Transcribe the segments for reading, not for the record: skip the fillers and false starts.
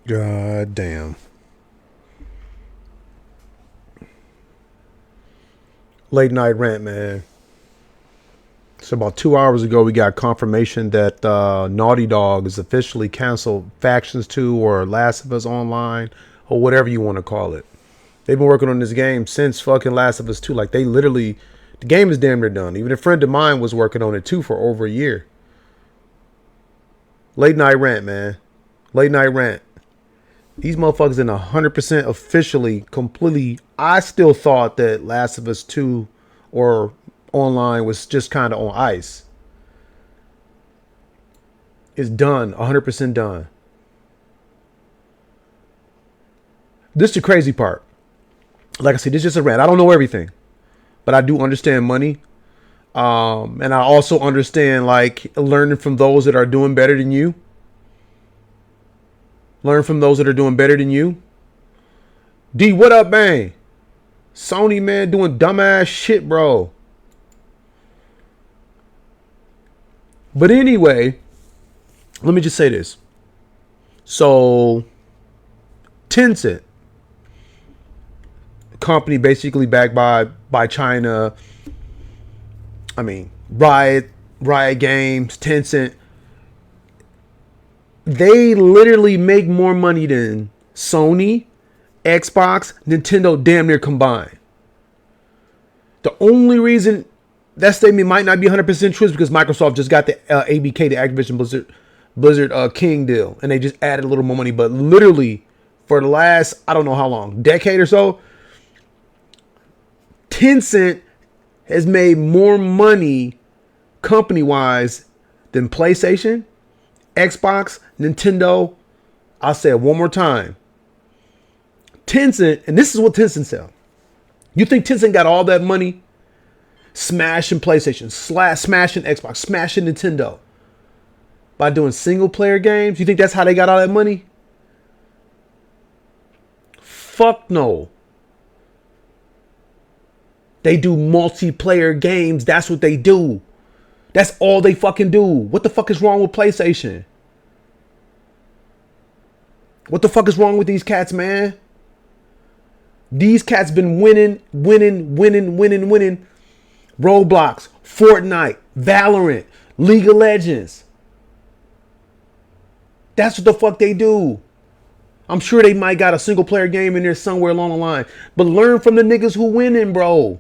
God damn. Late night rant, man. So about 2 hours ago, we got confirmation that Naughty Dog is officially canceled Factions 2 or Last of Us Online or whatever you want to call it. They've been working on this game since fucking Last of Us 2. Like, they literally, the game is damn near done. Even a friend of mine was working on it too for over a year. Late night rant, man. Late night rant. These motherfuckers in 100% officially, completely. I still thought that Last of Us 2 or Online was just kind of on ice. It's done, 100% done. This is the crazy part. Like I said, this is just a rant. I don't know everything, but I do understand money. And I also understand like learning from those that are doing better than you. Learn from those that are doing better than you. D, what up, man? Sony, man, doing dumbass shit, bro. But anyway, let me just say this. So, Tencent, company basically backed by China. I mean, Riot Games, Tencent. They literally make more money than Sony, Xbox, Nintendo damn near combined. The only reason that statement might not be 100% true is because Microsoft just got the ABK, the Activision Blizzard King deal, and they just added a little more money. But literally, for the last, I don't know how long, decade or so, Tencent has made more money company-wise than PlayStation, Xbox, Nintendo. I'll say it one more time. Tencent, and this is what Tencent sell. You think Tencent got all that money smashing PlayStation, smashing Xbox, smashing Nintendo by doing single player games? You think that's how they got all that money? Fuck no. They do multiplayer games. That's what they do. That's all they fucking do. What the fuck is wrong with PlayStation? What the fuck is wrong with these cats, man? These cats been winning. Roblox, Fortnite, Valorant, League of Legends. That's what the fuck they do. I'm sure they might got a single player game in there somewhere along the line. But learn from the niggas who winning, bro.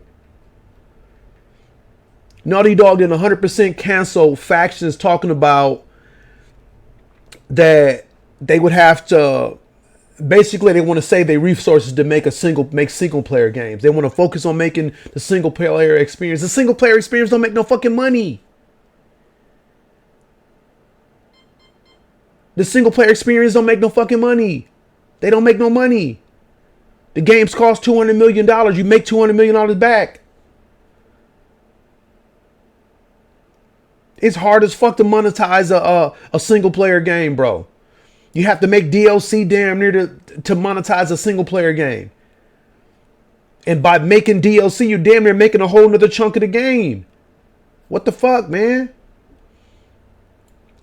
Naughty Dog did 100% cancel Factions, talking about that they would have to, basically they want to save their resources to make single player games. They want to focus on making the single player experience. The single player experience don't make no fucking money. The single player experience don't make no fucking money. They don't make no money. The games cost $200 million. You make $200 million back. It's hard as fuck to monetize a single player game, bro. You have to make DLC damn near to monetize a single player game. And by making DLC, you're damn near making a whole nother chunk of the game. What the fuck, man?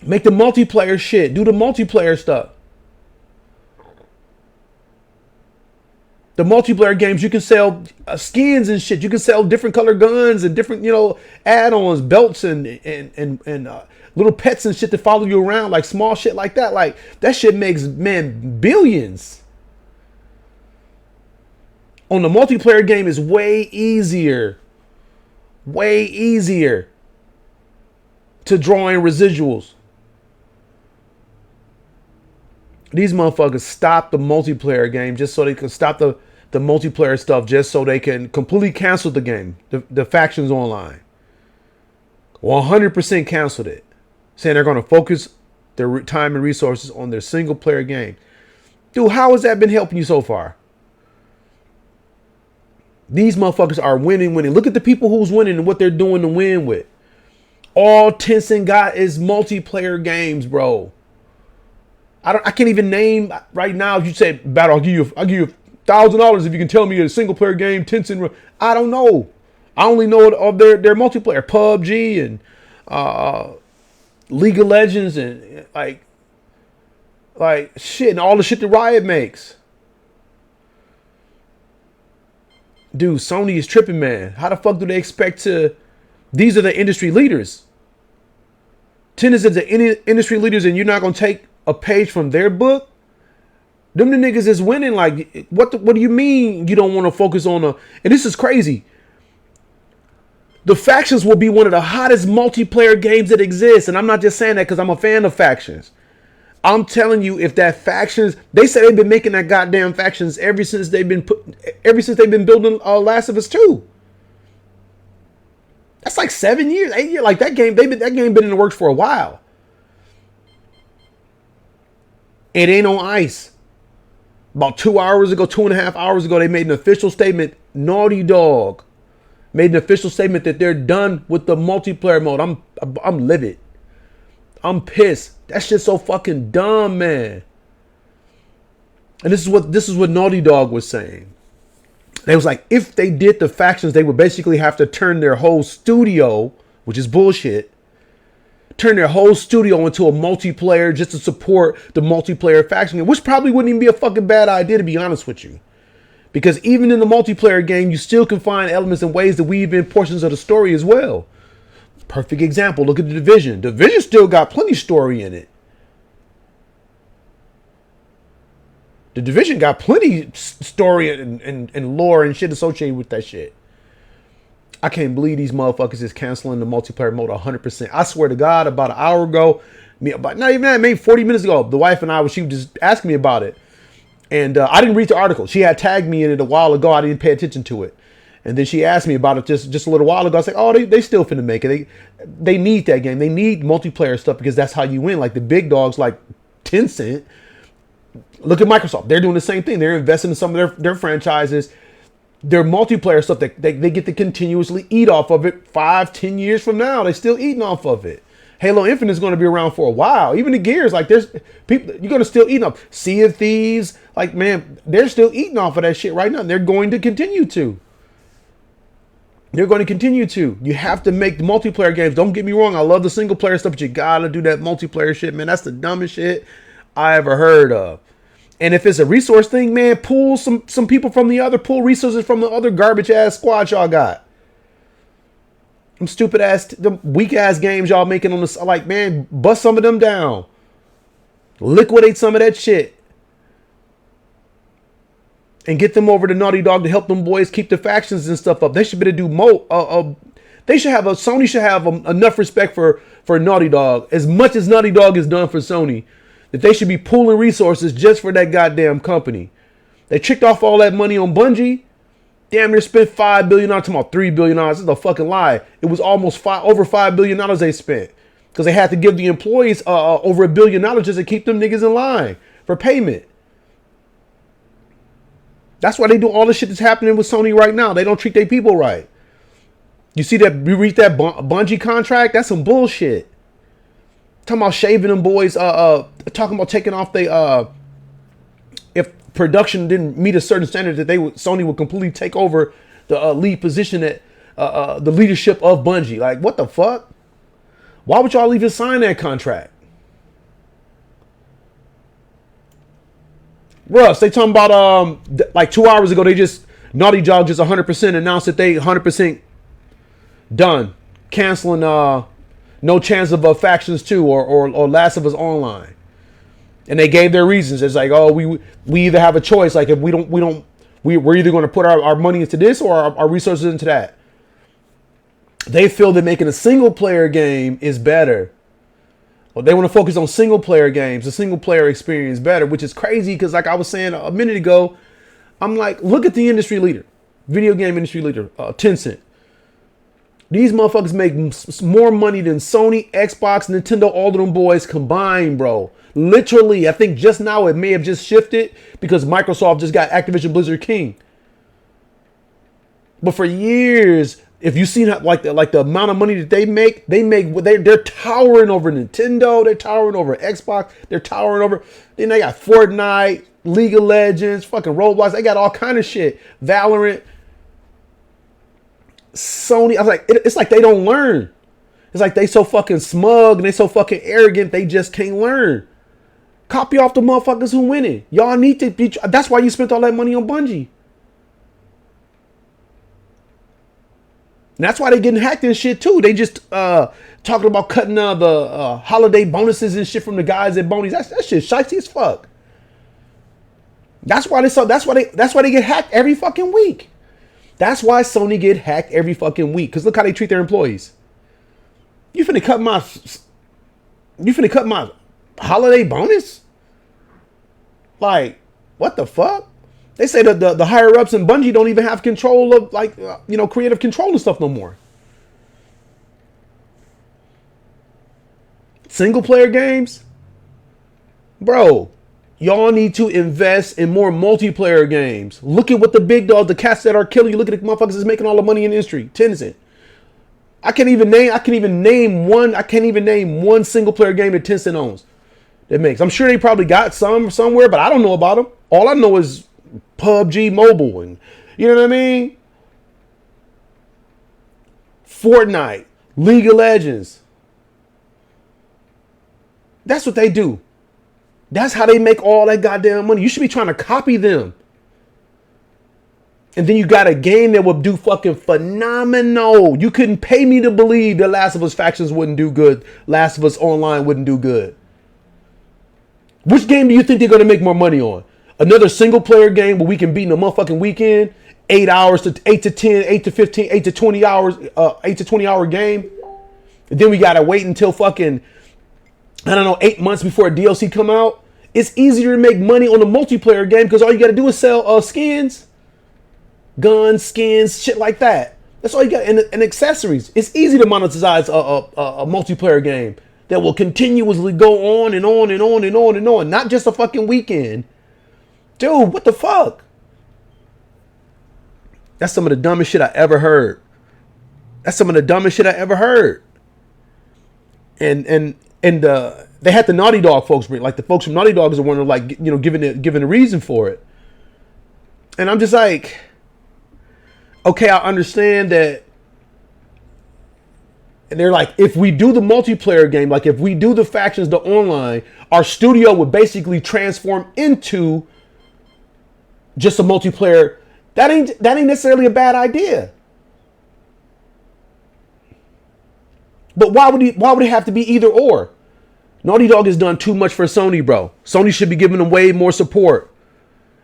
Make the multiplayer shit. Do the multiplayer stuff. The multiplayer games, you can sell skins and shit. You can sell different color guns and different, add-ons, belts and little pets and shit to follow you around, like small shit like that. Like, that shit makes, man, billions. On the multiplayer game is way easier. Way easier to draw in residuals. These motherfuckers stop the multiplayer game just so they can stop the multiplayer stuff, just so they can completely cancel the game, the Factions Online. 100% canceled it, saying they're going to focus their time and resources on their single player game. Dude, how has that been helping you so far? These motherfuckers are winning. Look at the people who's winning and what they're doing to win with. All Tencent got is multiplayer games, bro. I can't even name right now. If you say Battle, I'll give you $1,000 if you can tell me a single player game. Tencent, I don't know. I only know of their multiplayer, PUBG and League of Legends, and like Like shit, and all the shit that Riot makes. Dude, Sony is tripping, man. How the fuck do they expect to? These are the industry leaders. Tennis is the industry leaders, and you're not gonna take a page from their book. Them the niggas is winning. Like, what do you mean you don't want to focus on and this is crazy. The Factions will be one of the hottest multiplayer games that exists. And I'm not just saying that because I'm a fan of Factions. I'm telling you, if that Factions, they say they've been making that goddamn Factions ever since they've been building Last of Us 2. That's like 7 years, 8 years. Like that game been in the works for a while. It ain't on ice. About 2.5 hours ago, they made an official statement. Naughty Dog made an official statement that they're done with the multiplayer mode. I'm livid. I'm pissed. That shit's so fucking dumb, man. And this is what Naughty Dog was saying. They was like, if they did the Factions, they would basically have to turn their whole studio, which is bullshit, turn their whole studio into a multiplayer just to support the multiplayer faction game, which probably wouldn't even be a fucking bad idea, to be honest with you. Because even in the multiplayer game, you still can find elements and ways to weave in portions of the story as well. Perfect example, look at The Division. Division still got plenty story in it. The Division got plenty story and lore and shit associated with that shit. I can't believe these motherfuckers is canceling the multiplayer mode 100%. I swear to God, about an hour ago, not even that, maybe 40 minutes ago, the wife and I, she was just asking me about it. And I didn't read the article. She had tagged me in it a while ago. I didn't pay attention to it. And then she asked me about it just a little while ago. I was like, oh, they still finna make it. They need that game. They need multiplayer stuff because that's how you win. Like the big dogs like Tencent. Look at Microsoft. They're doing the same thing. They're investing in some of their franchises. Their multiplayer stuff, they get to continuously eat off of it 5-10 years from now. They're still eating off of it. Halo Infinite is going to be around for a while. Even the Gears, like there's people, you're going to still eat off. Sea of Thieves, like man, they're still eating off of that shit right now. And they're going to continue to. They're going to continue to. You have to make the multiplayer games. Don't get me wrong. I love the single player stuff, but you got to do that multiplayer shit, man. That's the dumbest shit I ever heard of. And if it's a resource thing, man, pull some people from pull resources from the other garbage ass squad y'all got. Them stupid ass, them weak ass games y'all making on this, like, man, bust some of them down. Liquidate some of that shit. And get them over to Naughty Dog to help them boys keep the factions and stuff up. They should be able to do more. Sony should have enough respect for Naughty Dog. As much as Naughty Dog has done for Sony, that they should be pooling resources just for that goddamn company. They tricked off all that money on Bungie. Damn near spent $5 billion. I'm talking about $3 billion. This is a fucking lie. It was almost over $5 billion they spent. Because they had to give the employees over $1 billion just to keep them niggas in line for payment. That's why they do all the shit that's happening with Sony right now. They don't treat their people right. You see that we reached that Bungie contract? That's some bullshit. Talking about shaving them boys, talking about taking off if production didn't meet a certain standard that Sony would completely take over the lead position at the leadership of Bungie. Like, what the fuck? Why would y'all even sign that contract? Russ, they talking about like 2 hours ago, Naughty Dog just 100% announced that they 100% done, canceling No Chance of Factions 2 or Last of Us Online. And they gave their reasons. It's like, oh, we either have a choice. Like, if we're either going to put our money into this or our resources into that. They feel that making a single player game is better. Well, they want to focus on single player games, the single player experience better, which is crazy because, like I was saying a minute ago, I'm like, look at the industry leader, video game industry leader, Tencent. These motherfuckers make more money than Sony, Xbox, Nintendo, all of them boys combined, bro. Literally, I think just now it may have just shifted because Microsoft just got Activision Blizzard King. But for years, if you've seen like the amount of money that they're towering over Nintendo, they're towering over Xbox, they're towering over. Then they got Fortnite, League of Legends, fucking Roblox. They got all kind of shit. Valorant. Sony, I was like, it's like they don't learn. It's like they so fucking smug and they so fucking arrogant, they just can't learn. Copy off the motherfuckers who winning. Y'all need to be. That's why you spent all that money on Bungie. And that's why they getting hacked and shit too. They just talking about cutting the holiday bonuses and shit from the guys at Boney's. That shit shitey as fuck. That's why they get hacked every fucking week. That's why Sony get hacked every fucking week. Cause look how they treat their employees. You finna cut my holiday bonus? Like, what the fuck? They say that the higher ups in Bungie don't even have control of creative control and stuff no more. Single player games? Bro, y'all need to invest in more multiplayer games. Look at what the big dogs, the cats that are killing you. Look at the motherfuckers that's making all the money in the industry. Tencent. I can't even name one single player game that Tencent owns that makes. I'm sure they probably got some somewhere, but I don't know about them. All I know is PUBG Mobile, and you know what I mean? Fortnite, League of Legends. That's what they do. That's how they make all that goddamn money. You should be trying to copy them. And then you got a game that will do fucking phenomenal. You couldn't pay me to believe that Last of Us Factions wouldn't do good. Last of Us Online wouldn't do good. Which game do you think they're going to make more money on? Another single player game where we can beat in a motherfucking weekend? 8 hours to 8 to 10, 8 to 15, 8 to 20 hours, 8 to 20 hour game. And then we got to wait until fucking, 8 months before a DLC come out. It's easier to make money on a multiplayer game because all you got to do is sell skins. Guns, skins, shit like that. That's all you got. And accessories. It's easy to monetize a multiplayer game that will continuously go on and on and on and on and on. Not just a fucking weekend. Dude, what the fuck? That's some of the dumbest shit I ever heard. And they had the Naughty Dog folks bring, like the folks from Naughty Dog is the one who like, giving a reason for it. And I'm just like, okay, I understand that. And they're like, if we do the multiplayer game, like if we do the factions, the online, our studio would basically transform into just a multiplayer. That ain't necessarily a bad idea. But why would it have to be either or? Naughty Dog has done too much for Sony, bro. Sony should be giving them way more support.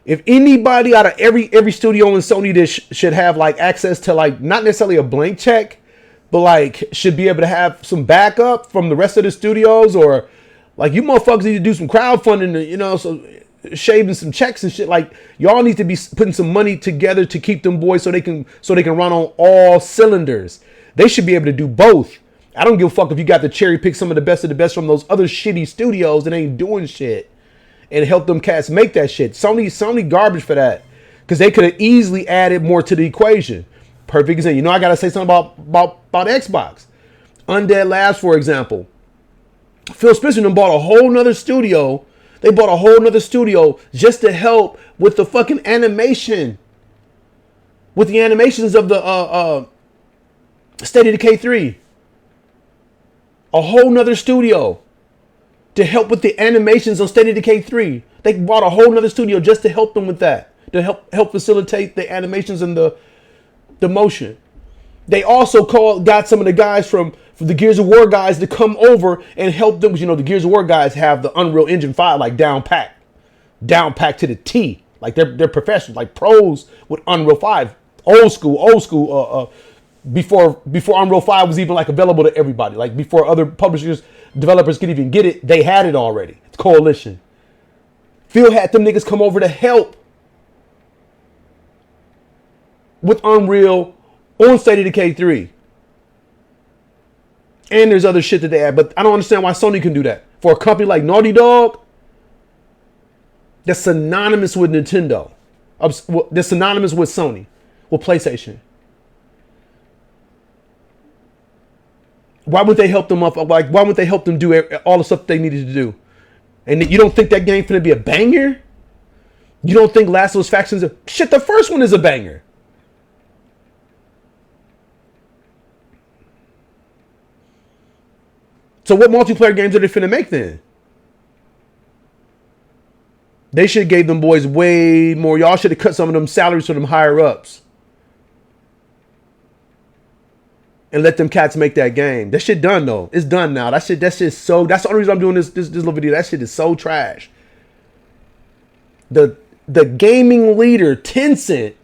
If anybody out of every studio in Sony that should have like access to like not necessarily a blank check, but like should be able to have some backup from the rest of the studios, or like you motherfuckers need to do some crowdfunding, so shaving some checks and shit. Like y'all need to be putting some money together to keep them boys so they can run on all cylinders. They should be able to do both. I don't give a fuck if you got to cherry pick some of the best from those other shitty studios that ain't doing shit and help them cats make that shit. Sony garbage for that, because they could have easily added more to the equation. Perfect example. I gotta say something about Xbox. Undead Labs, for example. Phil Spencer bought a whole nother studio. They bought a whole nother studio just to help with the fucking animation, with the animations of the State of Decay 3. A whole nother studio to help with the animations on State of Decay 3. They bought a whole nother studio just to help them with that, to help facilitate the animations and the motion. They also got some of the guys from the Gears of War guys to come over and help them. The Gears of War guys have the Unreal Engine 5 like down pat to the T. Like they're professionals, like pros with Unreal 5. Old school. Before Unreal 5 was even like available to everybody, like before other publishers, developers could even get it, they had it already. It's Coalition. Phil had them niggas come over to help with Unreal on State of Decay 3. And there's other shit that they add, but I don't understand why Sony can do that. For a company like Naughty Dog, that's synonymous with Nintendo. That's synonymous with Sony, with PlayStation. Why would they help them up? Like, why would they help them do all the stuff they needed to do? And you don't think that game finna be a banger? You don't think Last of Us Factions? Shit, the first one is a banger. So what multiplayer games are they finna make then? They should have gave them boys way more. Y'all should have cut some of them salaries for them higher ups. And let them cats make that game. That shit done though. It's done now. That shit so. That's the only reason I'm doing this little video. That shit is so trash. The gaming leader, Tencent,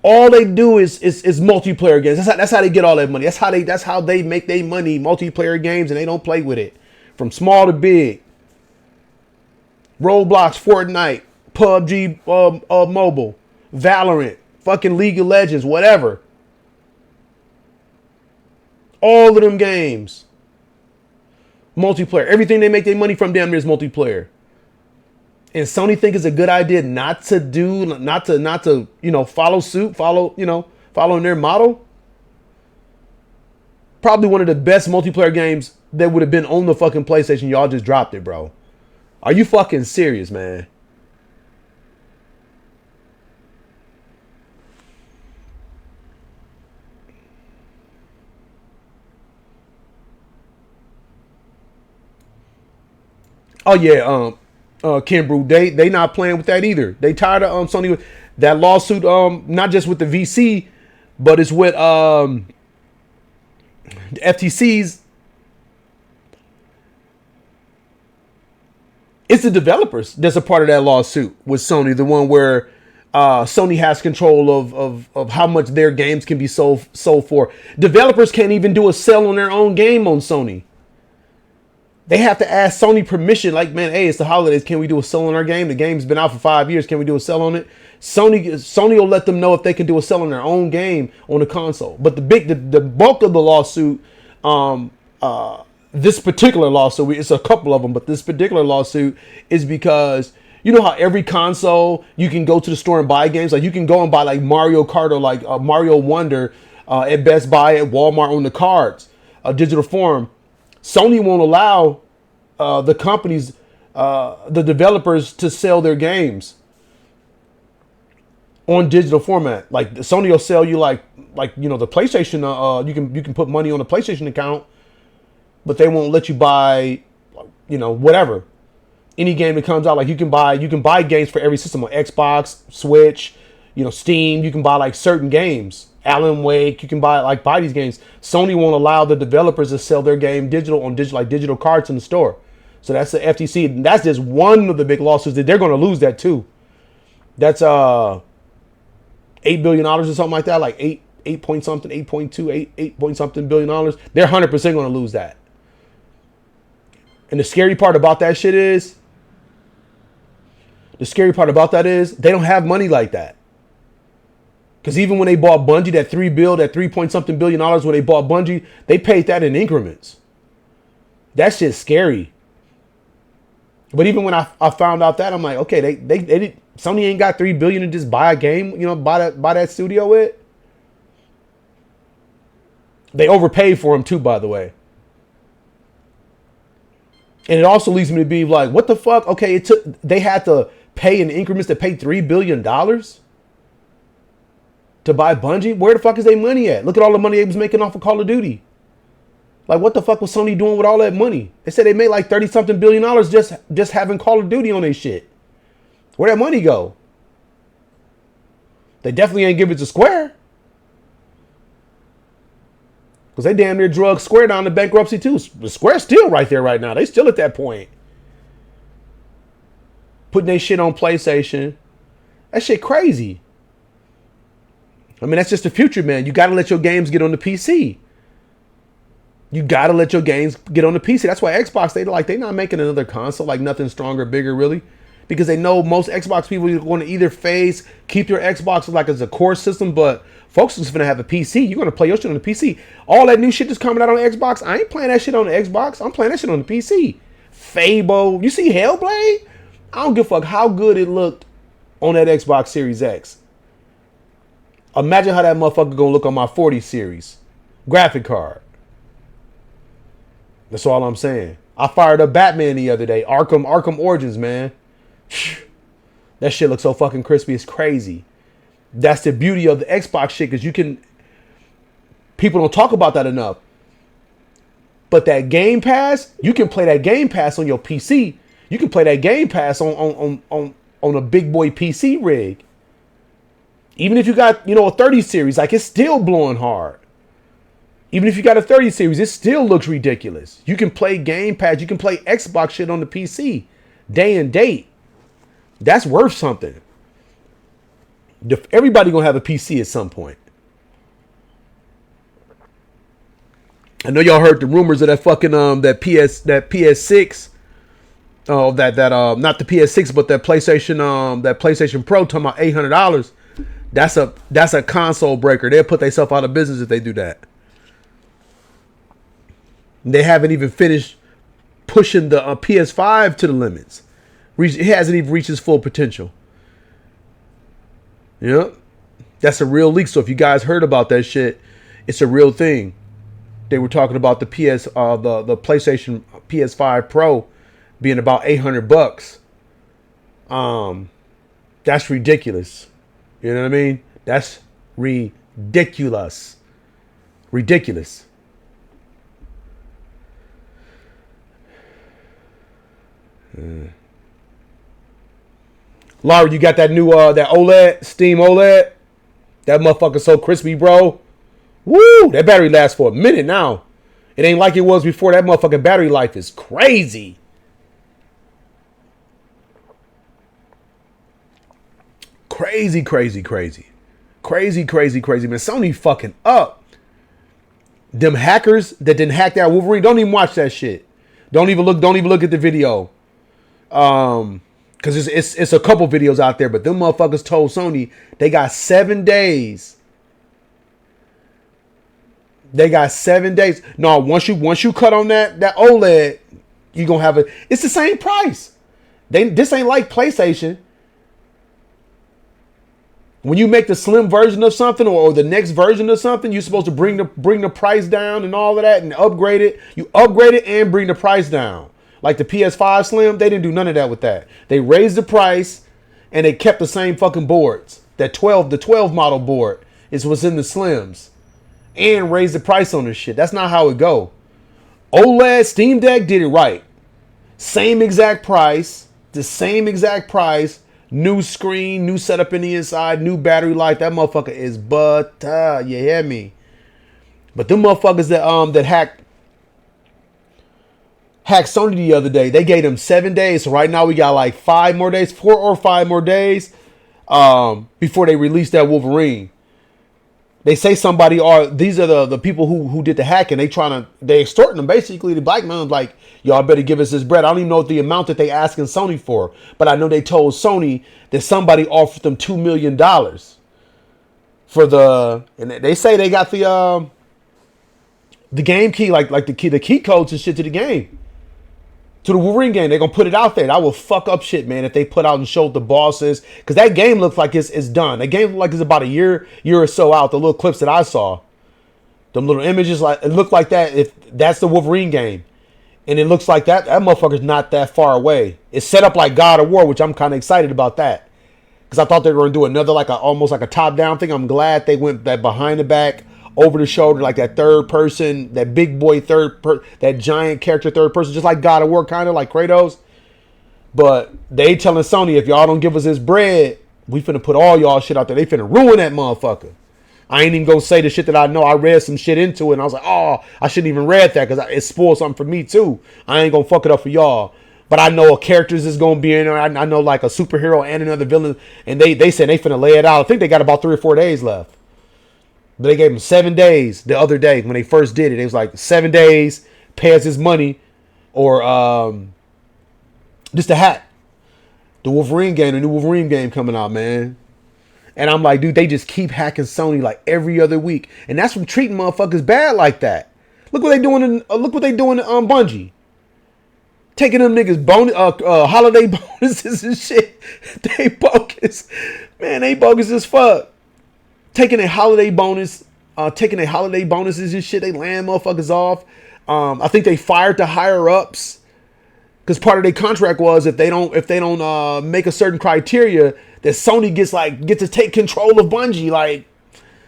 all they do is multiplayer games. That's how they get all that money. That's how they make their money. Multiplayer games, and they don't play with it. From small to big. Roblox, Fortnite, PUBG, Mobile, Valorant, fucking League of Legends, whatever. All of them games. Multiplayer. Everything they make their money from damn near is multiplayer. And Sony think it's a good idea not to, follow suit, following their model. Probably one of the best multiplayer games that would have been on the fucking PlayStation. Y'all just dropped it, bro. Are you fucking serious, man? Oh yeah, Kimbrew, they not playing with that either. They tired of Sony with that lawsuit. Not just with the VC, but it's with the FTC's. It's the developers that's a part of that lawsuit with Sony. The one where Sony has control of how much their games can be sold for. Developers can't even do a sell on their own game on Sony. They have to ask Sony permission. Like, man, hey, it's the holidays. Can we do a sell on our game? The game's been out for 5 years. Can we do a sell on it? Sony will let them know if they can do a sell on their own game on the console. But the bulk of the lawsuit, this particular lawsuit, it's a couple of them, but this particular lawsuit is because you know how every console you can go to the store and buy games. Like you can go and buy like Mario Kart or like Mario Wonder at Best Buy, at Walmart on the cards, digital form. Sony won't allow the companies, the developers, to sell their games on digital format. Like Sony will sell you like the PlayStation. You can put money on the PlayStation account, but they won't let you buy, whatever, any game that comes out. Like you can buy games for every system on Xbox, Switch, Steam. You can buy like certain games. Alan Wake, you can buy these games. Sony won't allow the developers to sell their game digital cards in the store. So that's the FTC. And that's just one of the big lawsuits that they're going to lose that too. That's $8 billion or something like that, like 8 point something, 8.2, 8 point something billion dollars. They're 100% going to lose that. And the scary part about that is they don't have money like that. Because even when they bought Bungie, that 3 point something billion dollars when they bought Bungie, they paid that in increments. That shit's scary. But even when I found out that, I'm like, okay, they Sony ain't got $3 billion to just buy a game, buy that studio with. They overpaid for them too, by the way. And it also leads me to be like, what the fuck? Okay, they had to pay in increments to pay $3 billion to buy Bungie. Where the fuck is their money at? Look at all the money they was making off of Call of Duty. Like, what the fuck was Sony doing with all that money? They said they made like 30-something billion dollars just having Call of Duty on their shit. Where'd that money go? They definitely ain't give it to Square. Because they damn near drug Square down to bankruptcy too. Square's still right there right now. They still at that point. Putting their shit on PlayStation. That shit crazy. I mean, that's just the future, man. You got to let your games get on the PC. You got to let your games get on the PC. That's why Xbox, they not making another console, like nothing stronger, bigger, really. Because they know most Xbox people are going to either keep your Xbox like as a core system, but folks is going to have a PC. You're going to play your shit on the PC. All that new shit that's coming out on Xbox, I ain't playing that shit on the Xbox. I'm playing that shit on the PC. Fable. You see Hellblade? I don't give a fuck how good it looked on that Xbox Series X. Imagine how that motherfucker gonna look on my 40 series graphic card. That's all I'm saying. I fired up Batman the other day. Arkham Origins, man. That shit looks so fucking crispy. It's crazy. That's the beauty of the Xbox shit, because people don't talk about that enough. But that Game Pass, you can play that Game Pass on your PC. You can play that Game Pass on a big boy PC rig. Even if you got, a 30 series, like, it's still blowing hard. Even if you got a 30 series, it still looks ridiculous. You can play Game Pass, you can play Xbox shit on the PC day and date. That's worth something. Everybody gonna have a PC at some point. I know y'all heard the rumors of that fucking that PS6. Oh, that not the PS6, but that PlayStation Pro talking about $800. That's a console breaker. They'll put themselves out of business if they do that. They haven't even finished pushing the PS5 to the limits. It hasn't even reached its full potential. Yep. That's a real leak. So if you guys heard about that shit, it's a real thing. They were talking about the the PlayStation PS5 Pro being about $800. That's ridiculous. You know what I mean? That's ridiculous. Ridiculous. Laura, you got that new that OLED, Steam OLED? That motherfucker's so crispy, bro. Woo! That battery lasts for a minute now. It ain't like it was before. That motherfucking battery life is crazy. Crazy, crazy, crazy. Crazy, crazy, crazy. Man, Sony fucking up. Them hackers that didn't hack that Wolverine, don't even watch that shit. Don't even look at the video. Because it's a couple videos out there, but them motherfuckers told Sony they got 7 days. They got 7 days. No, once you cut on that OLED, you gonna have it's the same price. This ain't like PlayStation. When you make the slim version of something or the next version of something, you're supposed to bring the price down and all of that and upgrade it. You upgrade it and bring the price down. Like the PS5 Slim, they didn't do none of that with that. They raised the price and they kept the same fucking boards. The 12 model board is what's in the Slims. And raised the price on this shit. That's not how it go. OLED Steam Deck did it right. Same exact price. The same exact price. New screen, new setup in the inside, new battery life. That motherfucker is butter. You hear me? But them motherfuckers that hacked Sony the other day, they gave them 7 days. So right now we got like 5 more days, 4 or 5 more days before they release that Wolverine. They say these are the people who did the hacking. They extorting them basically. The blackmail them like, y'all better give us this bread. I don't even know the amount that they asking Sony for, but I know they told Sony that somebody offered them $2 million and they say they got the game key, like the key codes and shit to the game. To the Wolverine game, they're gonna put it out there. That will fuck up shit, man, if they put out and show what the boss is. Because that game looks like it's done. That game looks like it's about a year or so out. The little clips that I saw. Them little images, like it looked like that. If that's the Wolverine game. And it looks like that motherfucker's not that far away. It's set up like God of War, which I'm kind of excited about that. Because I thought they were going to do another, almost like a top-down thing. I'm glad they went that behind the back, over the shoulder, like that third person, that big boy that giant character third person, just like God of War, kind of like Kratos. But they telling Sony, if y'all don't give us this bread, we finna put all y'all shit out there. They finna ruin that motherfucker. I ain't even gonna say the shit that I know. I read some shit into it, and I was like, oh, I shouldn't even read that because it spoiled something for me too. I ain't gonna fuck it up for y'all. But I know characters is gonna be in there. I know like a superhero and another villain, and they said they finna lay it out. I think they got about 3 or 4 days left. But they gave him 7 days the other day when they first did it. It was like 7 days, pay us his money, or just a hat. The new Wolverine game coming out, man. And I'm like, dude, they just keep hacking Sony like every other week, and that's from treating motherfuckers bad like that. Look what they doing in Bungie. Taking them niggas holiday bonuses and shit. They bogus, man. They bogus as fuck. Taking a holiday bonus, bonuses and shit. They land motherfuckers off. I think they fired the higher ups because part of their contract was if they don't make a certain criteria, that Sony gets to take control of Bungie. Like,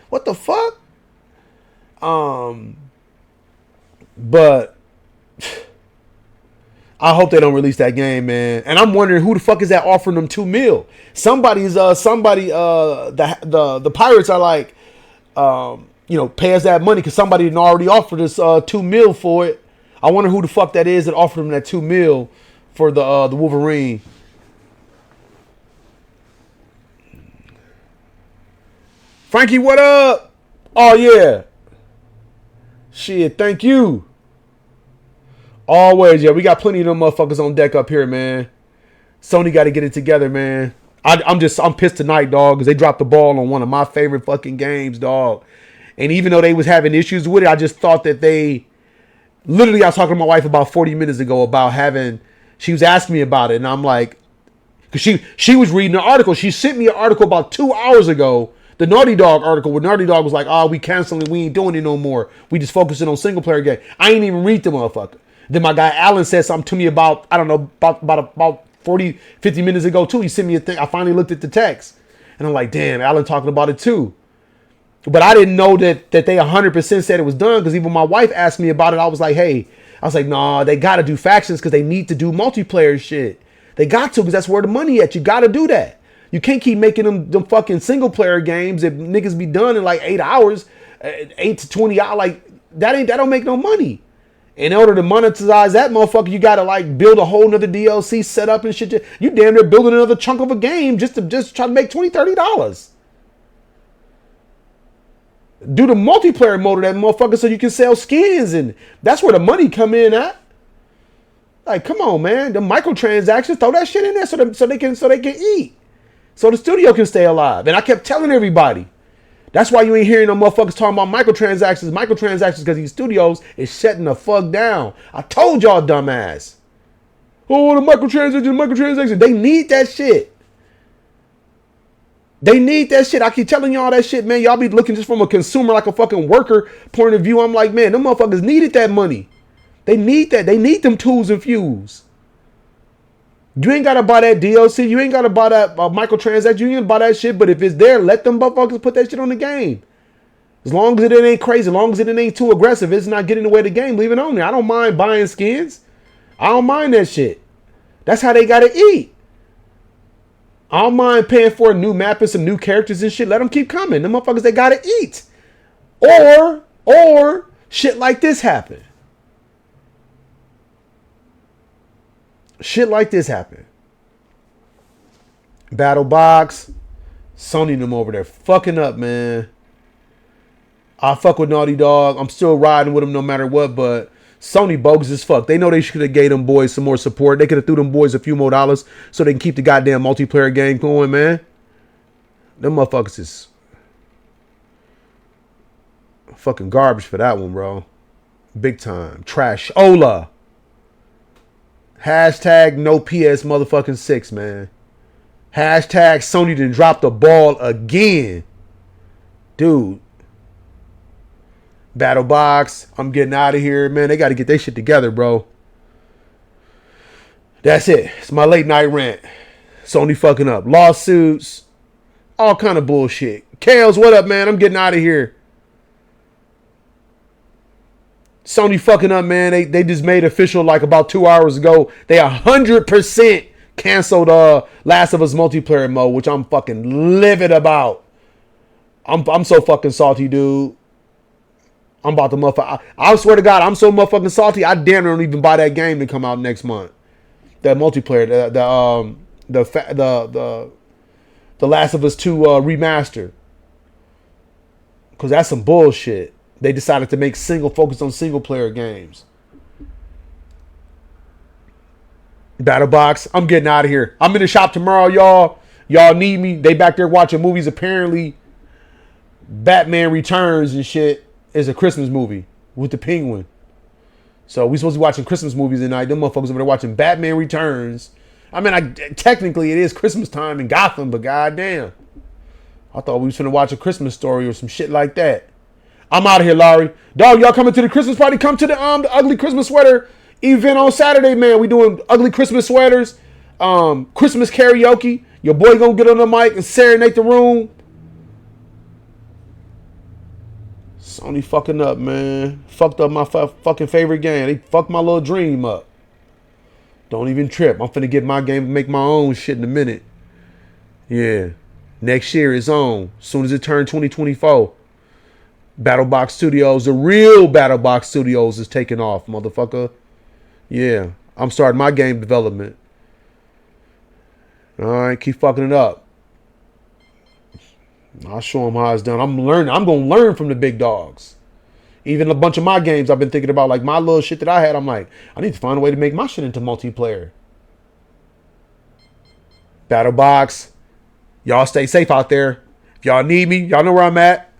what the fuck? But I hope they don't release that game, man. And I'm wondering who the fuck is that offering them $2 million? The pirates are like, pay us that money because somebody didn't already offered us $2 million for it. I wonder who the fuck that is that offered them that $2 million for the Wolverine. Frankie, what up? Oh yeah. Shit, thank you. Always, yeah. We got plenty of them motherfuckers on deck up here, man. Sony got to get it together, man. I'm pissed tonight, dog, because they dropped the ball on one of my favorite fucking games, dog. And even though they was having issues with it, I just thought that literally, I was talking to my wife about 40 minutes ago about she was asking me about it, and I'm like, because she was reading an article. She sent me an article about 2 hours ago, the Naughty Dog article, where Naughty Dog was like, we canceling, we ain't doing it no more. We just focusing on single player game. I ain't even read the motherfucker. Then my guy Alan said something to me about, I don't know, about 40, 50 minutes ago too. He sent me a thing. I finally looked at the text. And I'm like, damn, Alan talking about it too. But I didn't know that they 100% said it was done, because even my wife asked me about it. I was like, nah, they got to do factions because they need to do multiplayer shit. They got to, because that's where the money at. You got to do that. You can't keep making them fucking single player games if niggas be done in like 8 hours, 8 to 20 hours. Like, that don't make no money. In order to monetize that motherfucker, you gotta like build a whole nother DLC setup and shit. You damn near building another chunk of a game just to try to make $20, $30. Do the multiplayer mode of that motherfucker so you can sell skins, and that's where the money come in at. Like, come on, man. The microtransactions, throw that shit in there so they can eat. So the studio can stay alive. And I kept telling everybody. That's why you ain't hearing no motherfuckers talking about microtransactions, because these studios is shutting the fuck down. I told y'all, dumbass. Oh, the microtransactions. They need that shit. They need that shit. I keep telling y'all that shit, man. Y'all be looking just from a consumer, like a fucking worker point of view. I'm like, man, them motherfuckers needed that money. They need that. They need them tools and fuels. You ain't got to buy that DLC. You ain't got to buy that microtransaction. You ain't got to buy that shit. But if it's there, let them motherfuckers put that shit on the game. As long as it ain't crazy. As long as it ain't too aggressive. It's not getting away the game. Leave it on there. I don't mind buying skins. I don't mind that shit. That's how they got to eat. I don't mind paying for a new map and some new characters and shit. Let them keep coming. Them motherfuckers, they got to eat. Or shit like this happen. Shit like this happen. BattleBox, Sony and them over there fucking up, man. I fuck with Naughty Dog. I'm still riding with them no matter what, but Sony bogus as fuck. They know they should have gave them boys some more support. They could have threw them boys a few more dollars so they can keep the goddamn multiplayer game going, man. Them motherfuckers is fucking garbage for that one, bro. Big time. Trash. Ola. Hashtag no PS motherfucking 6, man. Hashtag Sony done dropped the ball again. Dude. BattleBox. I'm getting out of here, man. They got to get their shit together, bro. That's it. It's my late night rant. Sony fucking up. Lawsuits. All kind of bullshit. Kales, what up, man? I'm getting out of here. Sony fucking up, man. They just made official like about 2 hours ago. They 100% canceled Last of Us multiplayer mode, which I'm fucking livid about. I'm so fucking salty, dude. I'm about to motherfucker. I swear to God, I'm so motherfucking salty. I damn near don't even buy that game to come out next month. That multiplayer, the Last of Us 2 remaster, because that's some bullshit. They decided to make focus on single player games. BattleBox, I'm getting out of here. I'm in the shop tomorrow, y'all. Y'all need me. They back there watching movies. Apparently, Batman Returns and shit is a Christmas movie with the Penguin. So we supposed to be watching Christmas movies tonight. Them motherfuckers over there watching Batman Returns. I mean, technically it is Christmas time in Gotham, but goddamn, I thought we was gonna watch a Christmas Story or some shit like that. I'm out of here, Larry. Dog, y'all coming to the Christmas party? Come to the Ugly Christmas Sweater event on Saturday, man. We doing ugly Christmas sweaters, Christmas karaoke. Your boy gonna get on the mic and serenade the room. Sony fucking up, man. Fucked up my fucking favorite game. They fucked my little dream up. Don't even trip. I'm finna get my game and make my own shit in a minute. Yeah. Next year is on. As soon as it turns 2024. BattleBox Studios, the real BattleBox Studios is taking off, motherfucker. Yeah. I'm starting my game development. Alright, keep fucking it up. I'll show them how it's done. I'm learning. I'm gonna learn from the big dogs. Even a bunch of my games I've been thinking about, like my little shit that I had, I'm like, I need to find a way to make my shit into multiplayer. BattleBox. Y'all stay safe out there. If y'all need me, y'all know where I'm at.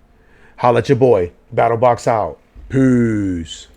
Holla at your boy. BattleBox out. Peace.